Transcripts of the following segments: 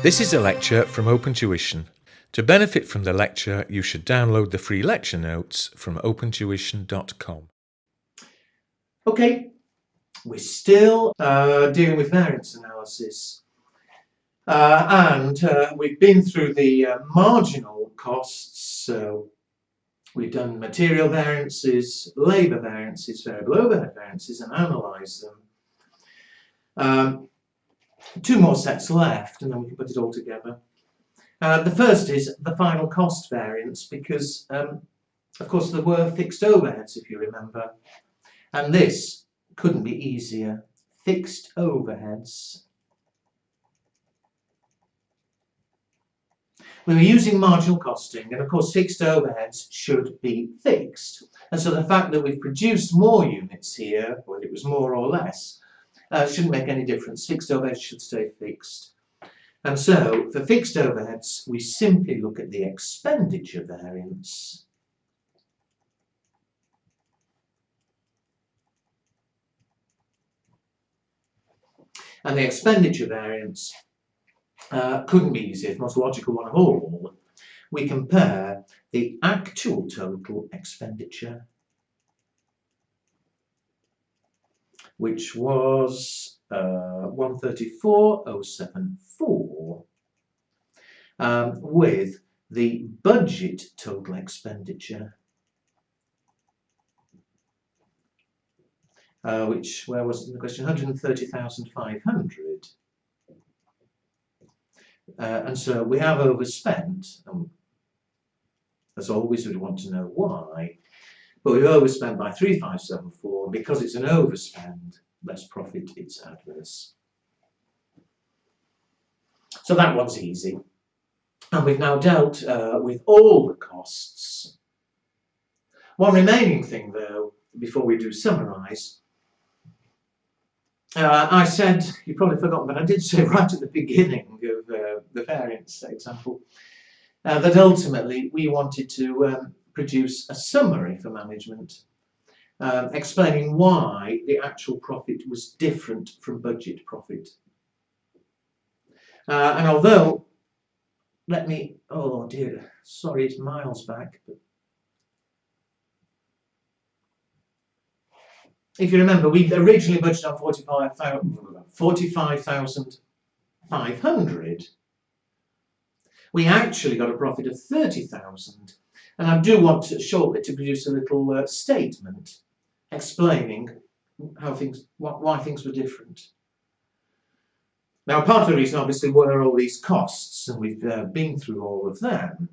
This is a lecture from Open Tuition. To benefit from the lecture, you should download the free lecture notes from opentuition.com. Okay, we're still dealing with variance analysis, and we've been through the marginal costs. So we've done material variances, labour variances, variable overhead variances, and analysed them. Two more sets left, and then we can put it all together. The first is the final cost variance, because of course there were fixed overheads, if you remember, and this couldn't be easier. Fixed overheads. We were using marginal costing, and of course fixed overheads should be fixed, and so the fact that we've produced more units here, whether it was more or less, shouldn't make any difference. Fixed overheads should stay fixed. And so for fixed overheads we simply look at the expenditure variance. And the expenditure variance couldn't be easier, the most logical one of all. We compare the actual total expenditure, which was 134,074, with the budget total expenditure, which, where was it in the question, 130,500. And so we have overspent, and as always we'd want to know why, but we've overspent by 3,574. Because it's an overspend, less profit, it's adverse. So that one's easy. And we've now dealt with all the costs. One remaining thing though, before we do summarise, I said, you've probably forgotten, but I did say right at the beginning of the variance example, that ultimately we wanted to produce a summary for management, explaining why the actual profit was different from budget profit. And although, oh dear, sorry, it's miles back, but if you remember, we originally budgeted on 45,500. We actually got a profit of 30,000, and I do want to shortly to produce a little statement explaining how why things were different. Now, part of the reason obviously were all these costs, and we've been through all of them.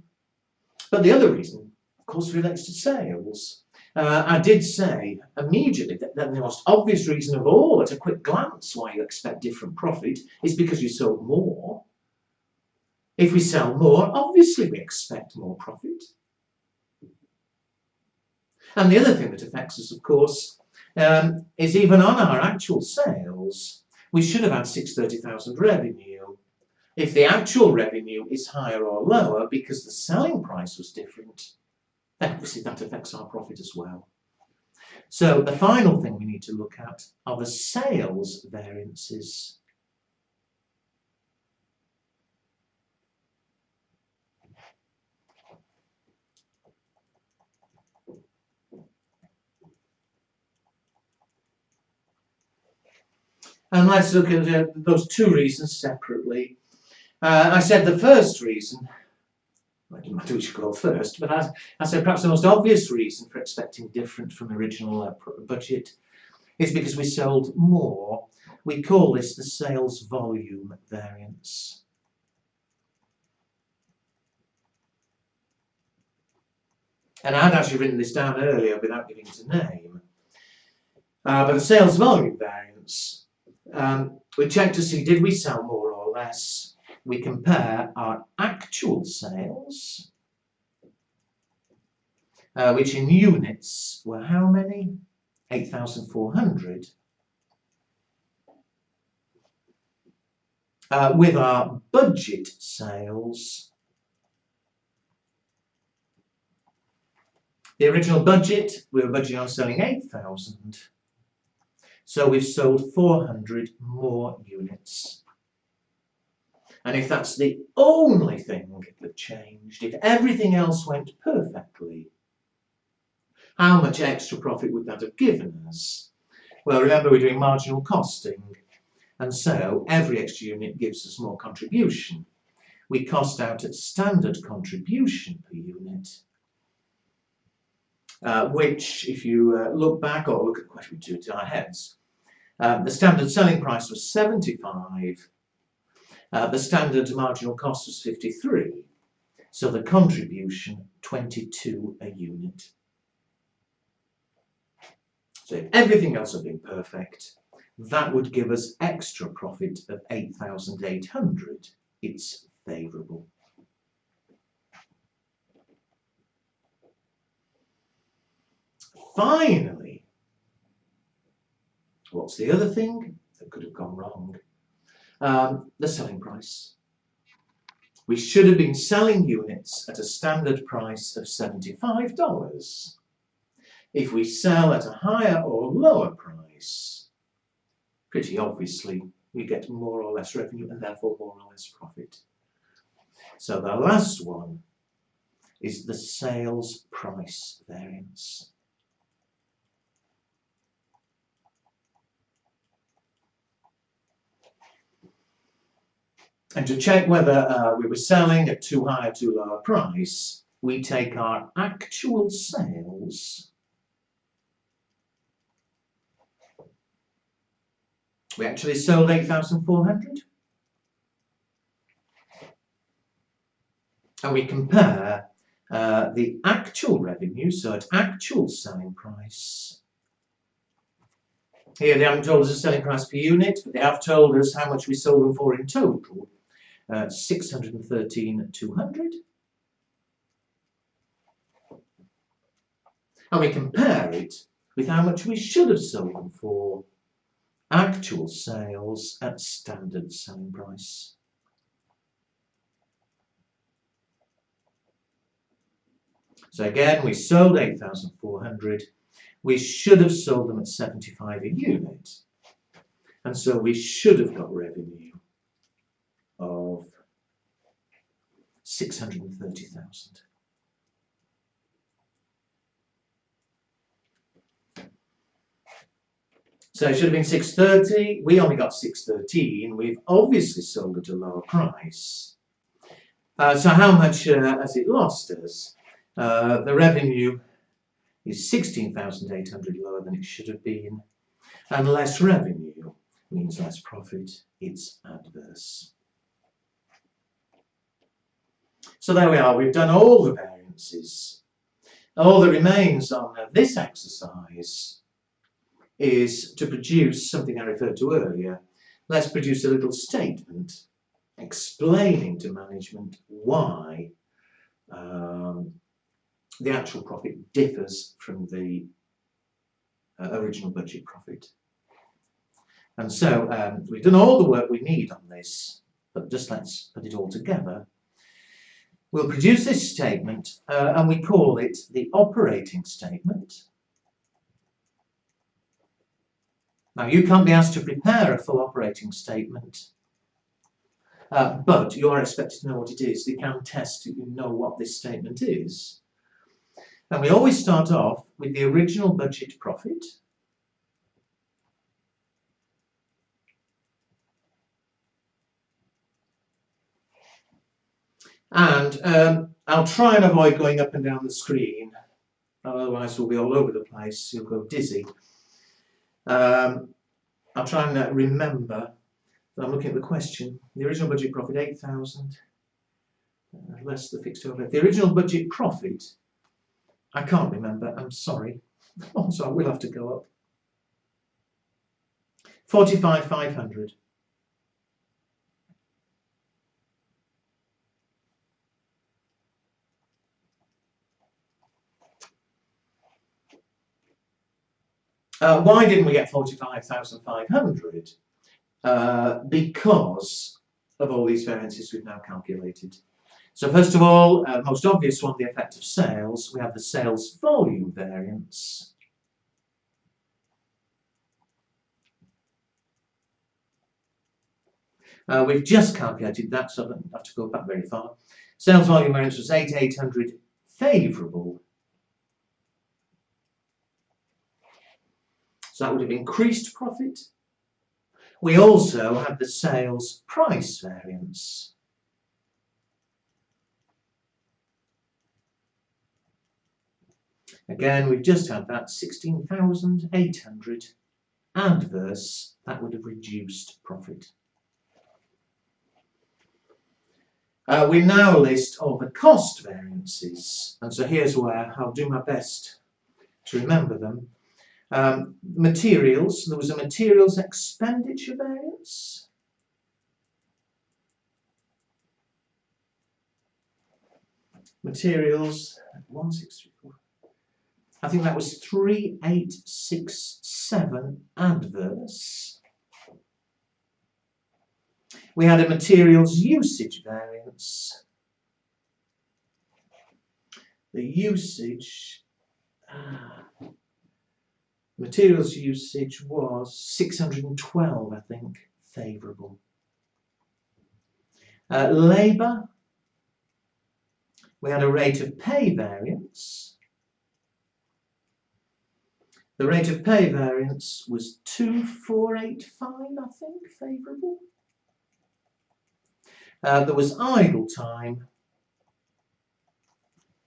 But the other reason, of course, relates to sales. I did say immediately that the most obvious reason of all, at a quick glance, why you expect different profit is because you sold more. If we sell more, obviously we expect more profit. And the other thing that affects us, of course, is even on our actual sales, we should have had 630,000 revenue. If the actual revenue is higher or lower because the selling price was different, then obviously that affects our profit as well. So the final thing we need to look at are the sales variances. And let's look at those two reasons separately. I said the first reason, well, it doesn't matter which you go first, but I said perhaps the most obvious reason for expecting different from original budget is because we sold more. We call this the sales volume variance. And I had actually written this down earlier without giving it a name. But the sales volume variance, we check to see, did we sell more or less? We compare our actual sales, which in units were how many? 8,400. With our budget sales. The original budget, we were budgeting on selling 8,000. So we've sold 400 more units. And if that's the only thing that changed, if everything else went perfectly, how much extra profit would that have given us? Well, remember we're doing marginal costing, and so every extra unit gives us more contribution. We cost out at standard contribution per unit, which, if you look back or look at the question we do to our heads, the standard selling price was 75, the standard marginal cost was 53, so the contribution 22 a unit. So if everything else had been perfect, that would give us extra profit of 8,800. It's favourable. Finally, what's the other thing that could have gone wrong? The selling price. We should have been selling units at a standard price of $75. If we sell at a higher or lower price, pretty obviously we get more or less revenue and therefore more or less profit. So the last one is the sales price variance. And to check whether we were selling at too high or too low a price, we take our actual sales. We actually sold 8,400. And we compare the actual revenue, so at actual selling price. Here they haven't told us the selling price per unit, but they have told us how much we sold them for in total. 613,200. And we compare it with how much we should have sold them for. Actual sales at standard selling price. So again, we sold 8,400. We should have sold them at 75 a unit. And so we should have got revenue of 630,000. So it should have been 630. We only got 613. We've obviously sold at a lower price. So how much has it lost us? The revenue is 16,800 lower than it should have been. And less revenue means less profit. It's adverse. So there we are. We've done all the variances. All that remains on this exercise is to produce something I referred to earlier. Let's produce a little statement explaining to management why the actual profit differs from the original budget profit. And so we've done all the work we need on this, but just let's put it all together. We'll produce this statement and we call it the operating statement. Now you can't be asked to prepare a full operating statement, but you are expected to know what it is. They can test that you know what this statement is. And we always start off with the original budget profit. And I'll try and avoid going up and down the screen, otherwise we'll be all over the place, you'll go dizzy. I'll try and remember that I'm looking at the question. The original budget profit, 8,000, less the fixed overhead. The original budget profit, I can't remember, I'm sorry. So I will have to go up. 45,500. Why didn't we get 45,500? Because of all these variances we've now calculated. So first of all, most obvious one, the effect of sales. We have the sales volume variance. We've just calculated that, so I don't have to go back very far. Sales volume variance was 8,800 favourable. So that would have increased profit. We also had the sales price variance. Again, we've just had that 16,800 adverse. That would have reduced profit. We now list all the cost variances, and so here's where I'll do my best to remember them. Materials, there was a materials expenditure variance. Materials, 1634. I think that was 3867 adverse. We had a materials usage variance. The usage, materials usage was 612, I think, favourable. Labour, we had a rate of pay variance. The rate of pay variance was 2485, I think, favourable. There was idle time.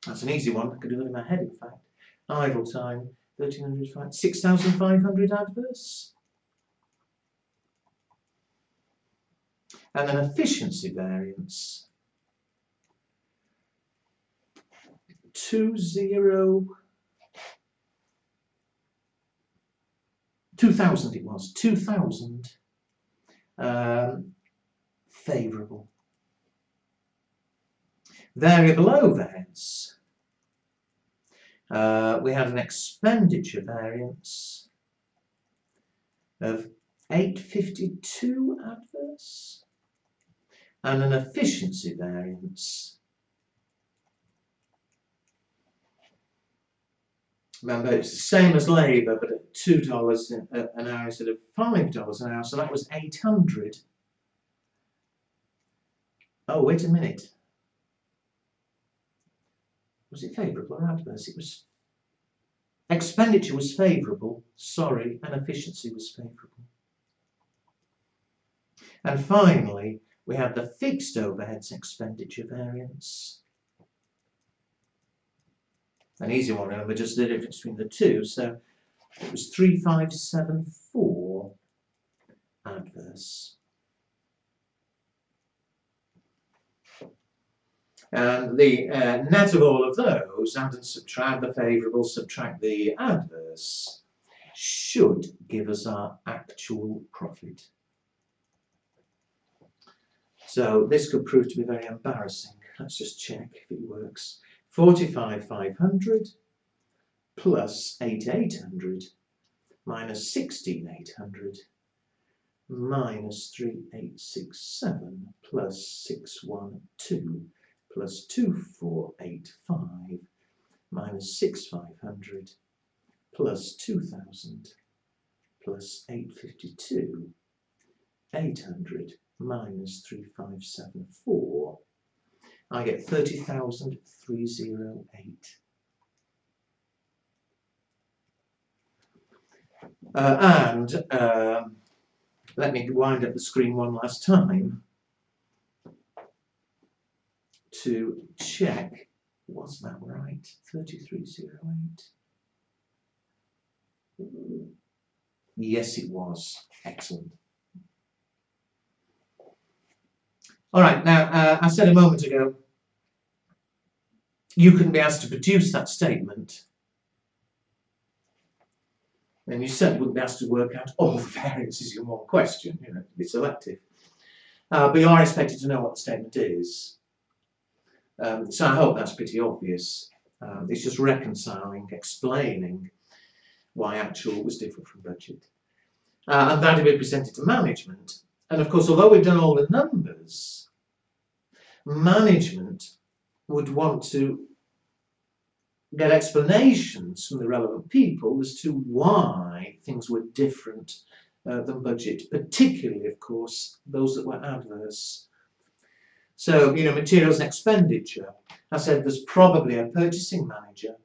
That's an easy one. I could do it in my head, in fact. Idle time, 1300, 6,500 adverse. And then efficiency variance, 2,000 it was, 2,000 favourable. Variable overheads. We had an expenditure variance of 852 adverse and an efficiency variance. Remember, it's the same as labour, but at $2 an hour instead of $5 an hour, so that was 800. Oh, wait a minute. Was it favourable or adverse? It was. Expenditure was favourable, sorry, and efficiency was favourable. And finally, we had the fixed overheads expenditure variance. An easy one, remember, just the difference between the two. So it was 3,574 adverse. And the net of all of those, add and subtract the favourable, subtract the adverse, should give us our actual profit. So this could prove to be very embarrassing. Let's just check if it works. 45,500 plus 8,800 minus 16,800 minus 3,867 plus 612 plus 2,485 minus 6,500 plus 2,000 plus 852, 800 minus 3,574. I get 30,308. Let me wind up the screen one last time to check, was that right? 3308. Yes, it was. Excellent. All right, now, I said a moment ago, you can be asked to produce that statement, and you certainly wouldn't be asked to work out all the variances in one question, you know, to be selective. But you are expected to know what the statement is. So I hope that's pretty obvious. It's just reconciling, explaining why actual was different from budget. And that will be presented to management. And of course, although we've done all the numbers, management would want to get explanations from the relevant people as to why things were different than budget, particularly, of course, those that were adverse. So, materials and expenditure, I said there's probably a purchasing manager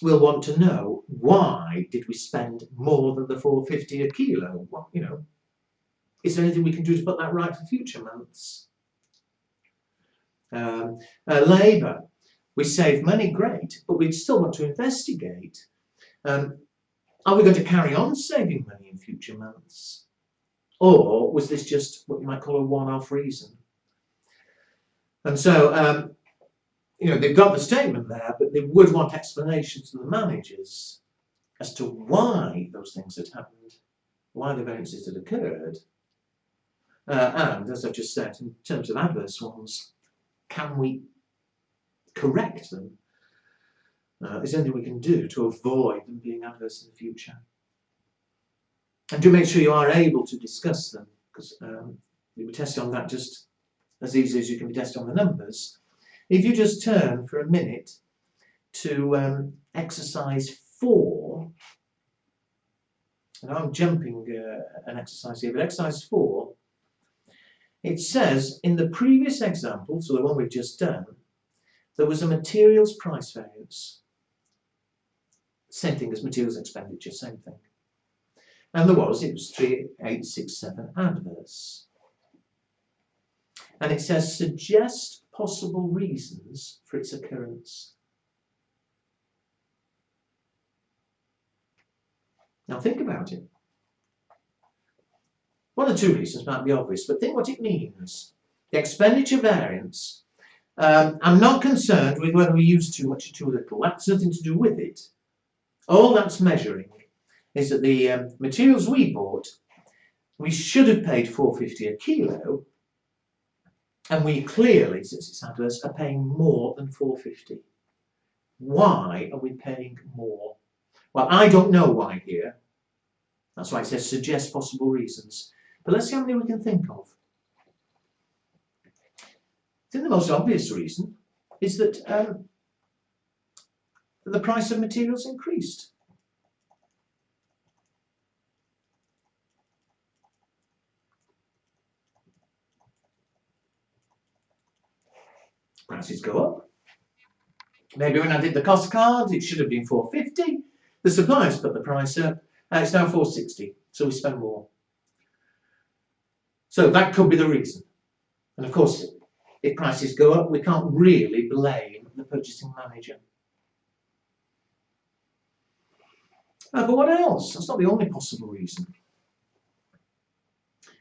will want to know, why did we spend more than the £4.50 a kilo? Well, is there anything we can do to put that right for future months? Labour, we save money, great, but we'd still want to investigate. Are we going to carry on saving money in future months? Or was this just what you might call a one-off reason? And so, they've got the statement there, but they would want explanations from the managers as to why those things had happened, why the variances had occurred. And, as I've just said, in terms of adverse ones, can we correct them? Is there anything we can do to avoid them being adverse in the future? And do make sure you are able to discuss them, because you were tested on that just as easy as you can be tested on the numbers. If you just turn for a minute to exercise 4, and I'm jumping an exercise here, but exercise 4, it says in the previous example, so the one we've just done, there was a materials price variance. Same thing as materials expenditure, same thing. And it was 3867 adverse. And it says suggest possible reasons for its occurrence. Now think about it. One or two reasons might be obvious, but think what it means. The expenditure variance, I'm not concerned with whether we use too much or too little. That's nothing to do with it. All that's measuring is that the materials we bought, we should have paid £4.50 a kilo, and we clearly, since it's adverse, are paying more than £4.50. Why are we paying more? Well, I don't know why here. That's why it says suggest possible reasons. But let's see how many we can think of. I think the most obvious reason is that the price of materials increased. Prices go up. Maybe when I did the cost card, it should have been £4.50. The suppliers put the price up. It's now £4.60, so we spend more. So that could be the reason. And of course, if prices go up, we can't really blame the purchasing manager. But what else? That's not the only possible reason.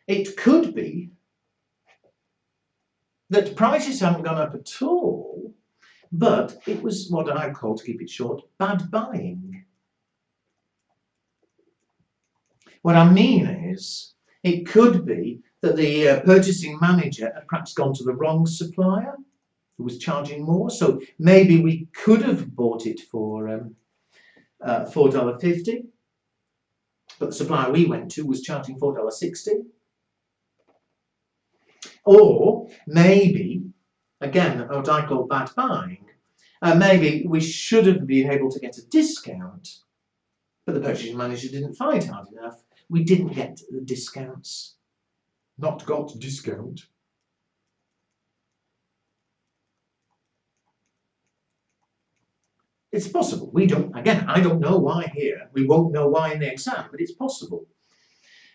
It could be that prices haven't gone up at all, but it was what I call, to keep it short, bad buying. What I mean is, it could be that the purchasing manager had perhaps gone to the wrong supplier who was charging more. So maybe we could have bought it for $4.50, but the supplier we went to was charging $4.60. Or maybe, again, what I call bad buying, maybe we should have been able to get a discount, but the purchasing manager didn't fight hard enough. We didn't get the discounts. Not got discount. It's possible. I don't know why here. We won't know why in the exam, but it's possible.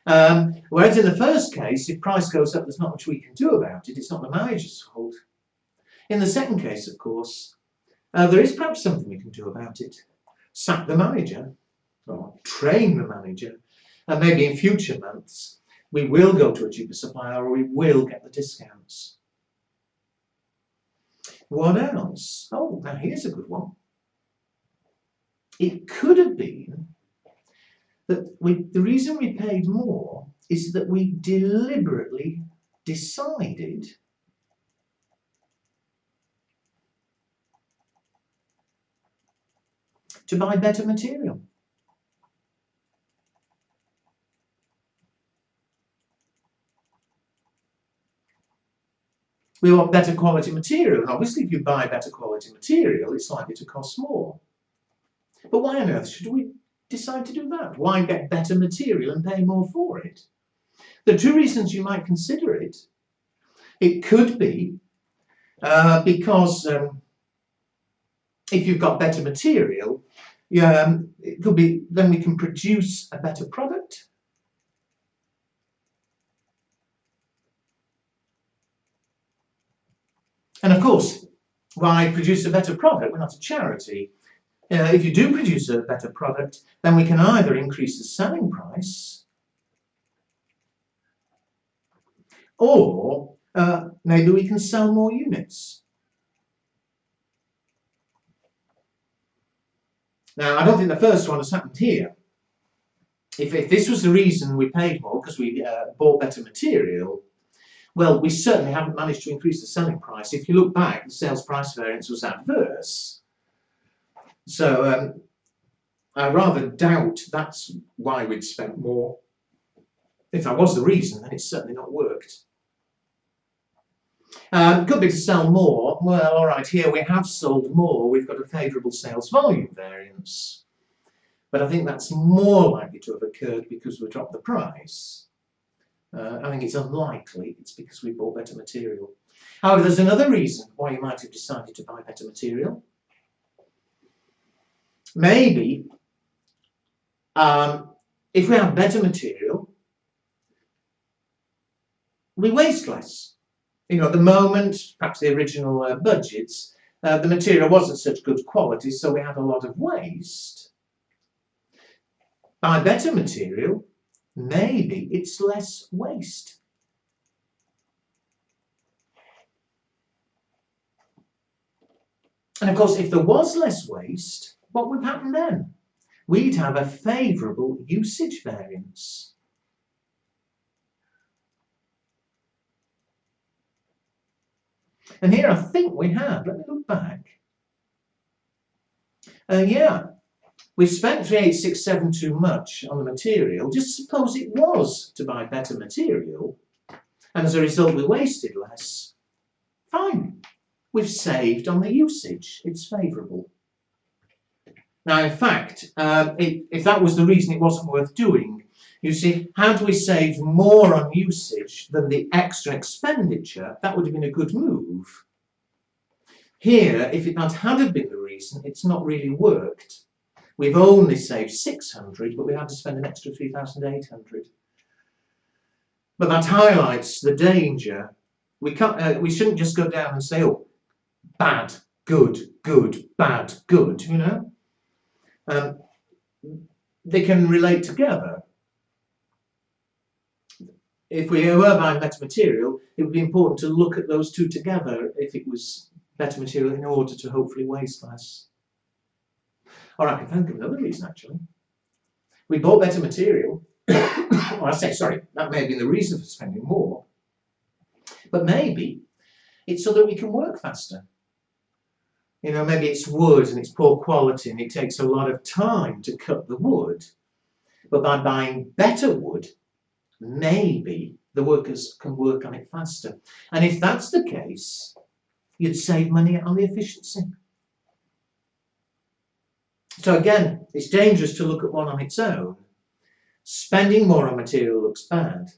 Whereas in the first case, if price goes up, there's not much we can do about it. It's not the manager's fault. In the second case, of course, there is perhaps something we can do about it. Sack the manager, or train the manager, and maybe in future months, we will go to a cheaper supplier, or we will get the discounts. What else? Oh, now here's a good one. It could have been that the reason we paid more is that we deliberately decided to buy better material. We want better quality material, and obviously if you buy better quality material, it's likely to cost more. But why on earth should we decide to do that? Why get better material and pay more for it? There are two reasons you might consider it. It could be because if you've got better material, it could be then we can produce a better product. And of course, why produce a better product? We're not a charity. If you do produce a better product, then we can either increase the selling price, or maybe we can sell more units. Now, I don't think the first one has happened here. If this was the reason we paid more, because we bought better material, well, we certainly haven't managed to increase the selling price. If you look back, the sales price variance was adverse. So I rather doubt that's why we'd spent more. If that was the reason, then it's certainly not worked. Could be to sell more. Well, all right, here we have sold more. We've got a favourable sales volume variance. But I think that's more likely to have occurred because we dropped the price. I think it's unlikely it's because we bought better material. However, there's another reason why you might have decided to buy better material. Maybe if we have better material, we waste less. You know, at the moment, perhaps the original budgets, the material wasn't such good quality, so we had a lot of waste. Buy better material, maybe it's less waste. And of course, if there was less waste, what would happen then? We'd have a favourable usage variance. And here I think we have, let me look back. Yeah, we spent 386.7 too much on the material. Just suppose it was to buy better material, and as a result we wasted less. Fine, we've saved on the usage, it's favourable. Now in fact, if that was the reason it wasn't worth doing, you see, had we saved more on usage than the extra expenditure, that would have been a good move. Here, if that had been the reason, it's not really worked. We've only saved 600, but we had to spend an extra 3,800. But that highlights the danger. We shouldn't just go down and say, oh, bad, good, good, bad, good, you know. They can relate together. If we were buying better material, it would be important to look at those two together if it was better material in order to hopefully waste less. All right, I can think of another reason actually. We bought better material. Well, I say, sorry, that may have been the reason for spending more. But maybe it's so that we can work faster. You know, maybe it's wood and it's poor quality and it takes a lot of time to cut the wood. But by buying better wood, maybe the workers can work on it faster. And if that's the case, you'd save money on the efficiency. So again, it's dangerous to look at one on its own. Spending more on material looks bad.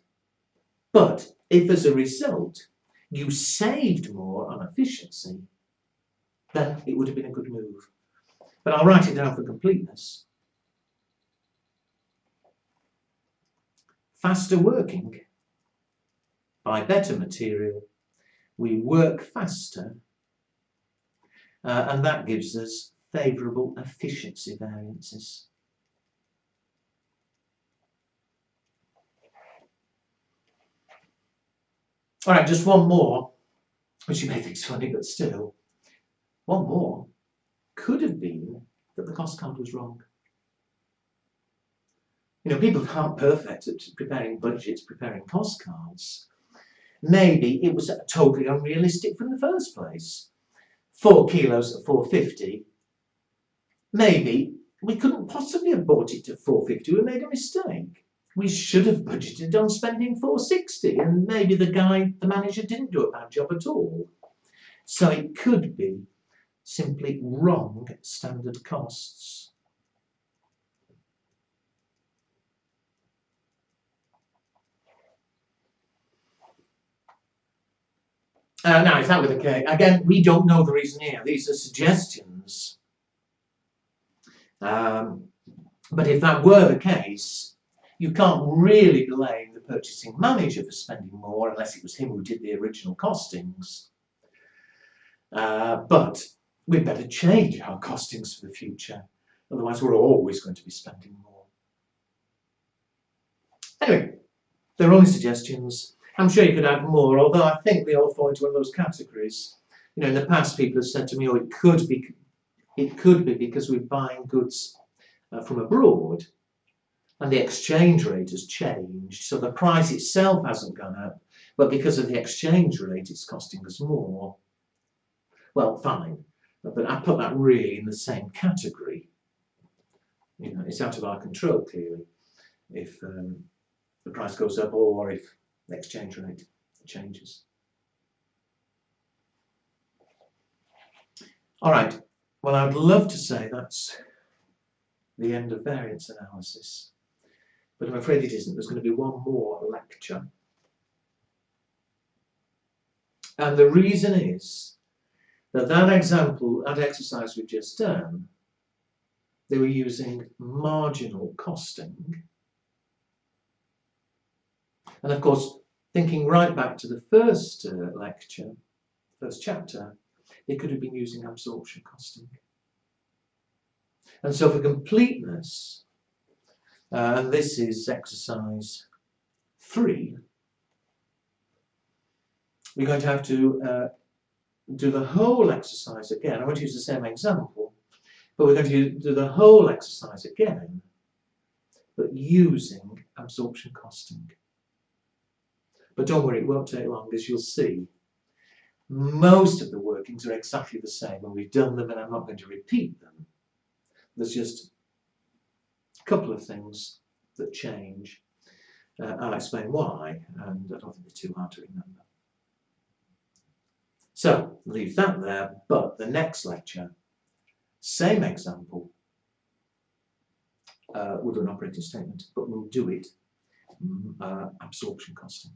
But if as a result you saved more on efficiency, then it would have been a good move. But I'll write it down for completeness. Faster working. By better material, we work faster, and that gives us favourable efficiency variances. All right, just one more, which you may think is funny, but still. One more could have been that the cost count was wrong. You know, people aren't perfect at preparing budgets, preparing cost cards. Maybe it was totally unrealistic from the first place. 4 kilos at 450. Maybe we couldn't possibly have bought it at 450. We made a mistake. We should have budgeted on spending 460, and maybe the manager didn't do a bad job at all. So it could be simply wrong standard costs. Now, if that were the case, again, we don't know the reason here. These are suggestions. But if that were the case, you can't really blame the purchasing manager for spending more unless it was him who did the original costings. But we'd better change our costings for the future. Otherwise, we're always going to be spending more. Anyway, they're only suggestions. I'm sure you could add more, although I think they all fall into one of those categories. You know, in the past, people have said to me, "Oh, it could be because we're buying goods from abroad, and the exchange rate has changed, so the price itself hasn't gone up, but because of the exchange rate, it's costing us more." Well, fine, but I put that really in the same category. You know, it's out of our control, clearly, if the price goes up or if the exchange rate changes. All right, well, I'd love to say that's the end of variance analysis, but I'm afraid it isn't. There's going to be one more lecture. And the reason is that exercise we've just done, they were using marginal costing. And of course, thinking right back to the first lecture, first chapter, they could have been using absorption costing. And so for completeness, and this is exercise 3, we're going to have to do the whole exercise again. I won't use the same example, but we're going to do the whole exercise again, but using absorption costing. But don't worry, it won't take long, as you'll see. Most of the workings are exactly the same, and we've done them, and I'm not going to repeat them. There's just a couple of things that change. I'll explain why, and I don't think they're too hard to remember. So, leave that there, but the next lecture, same example, we'll do an operating statement, but we'll do it absorption costing.